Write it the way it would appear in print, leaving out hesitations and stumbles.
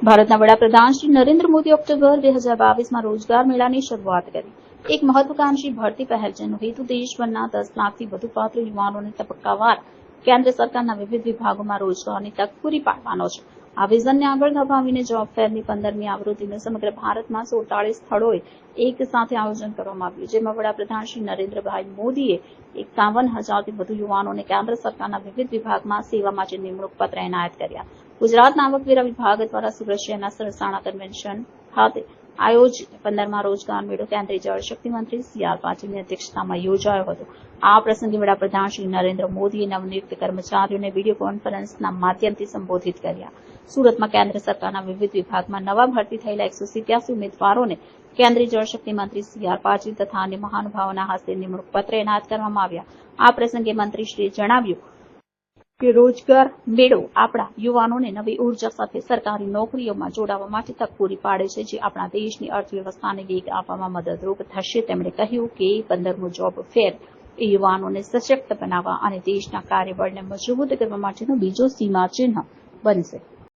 ભારતના વડાપ્રધાન શ્રી નરેન્દ્ર મોદી ઓક્ટોબર 2022માં રોજગાર મેળાની શરૂઆત કરી. એક મહત્વાકાંક્ષી ભરતી પહેલ જેનો હેતુ દેશભરના 10 લાખથી વધુ પાત્ર યુવાનોને તબક્કાવાર કેન્દ્ર સરકારના વિવિધ વિભાગોમાં રોજગારની તક પૂરી પાડવાનો છે. આ વિઝનને આગળ ધપાવીને જોબ ફેરની 15મી આવૃત્તિનું સમગ્ર ભારતમાં 47 સ્થળોએ એક સાથે આયોજન કરવામાં આવ્યું, જેમાં વડાપ્રધાન શ્રી નરેન્દ્રભાઈ મોદીએ 51,000થી વધુ યુવાનોને કેન્દ્ર સરકારના વિવિધ વિભાગમાં સેવા માટે નિમણૂક પત્ર એનાયત કર્યા. ગુજરાતના આવકવેરા વિભાગ દ્વારા સુરત શહેરના સરસાણા કન્વેન્શન ખાતે આયોજિત 15મા રોજગાર મેળો કેન્દ્રીય જળશક્તિ મંત્રી સી.આર. પાટીલની અધ્યક્ષતામાં યોજાયો હતો. આ પ્રસંગે વડાપ્રધાન શ્રી નરેન્દ્ર મોદીએ નવનિયુક્ત કર્મચારીઓને વિડીયો કોન્ફરન્સના માધ્યમથી સંબોધિત કર્યા. સુરતમાં કેન્દ્ર સરકારના વિવિધ વિભાગમાં નવા ભરતી થયેલા 187 ઉમેદવારોને કેન્દ્રીય જળશક્તિ મંત્રી સી.આર. પાટીલ તથા અન્ય મહાનુભાવોના હસ્તે નિમણૂક પત્ર એનાયત કરવામાં આવ્યા. આ પ્રસંગે મંત્રીશ્રીએ જણાવ્યું કે રોજગાર મેળો આપણા યુવાનોને નવી ઉર્જા સાથે સરકારી નોકરીઓમાં જોડાવા માટે તક પૂરી પાડે છે, જે આપણા દેશની અર્થવ્યવસ્થાને વેગ આપવામાં મદદરૂપ થશે. તેમણે કહ્યું કે 15મો જોબ ફેર એ યુવાનોને સશક્ત બનાવવા અને દેશના કાર્યબળને મજબૂત કરવા માટેનો બીજો સીમાચિહ્ન બનશે.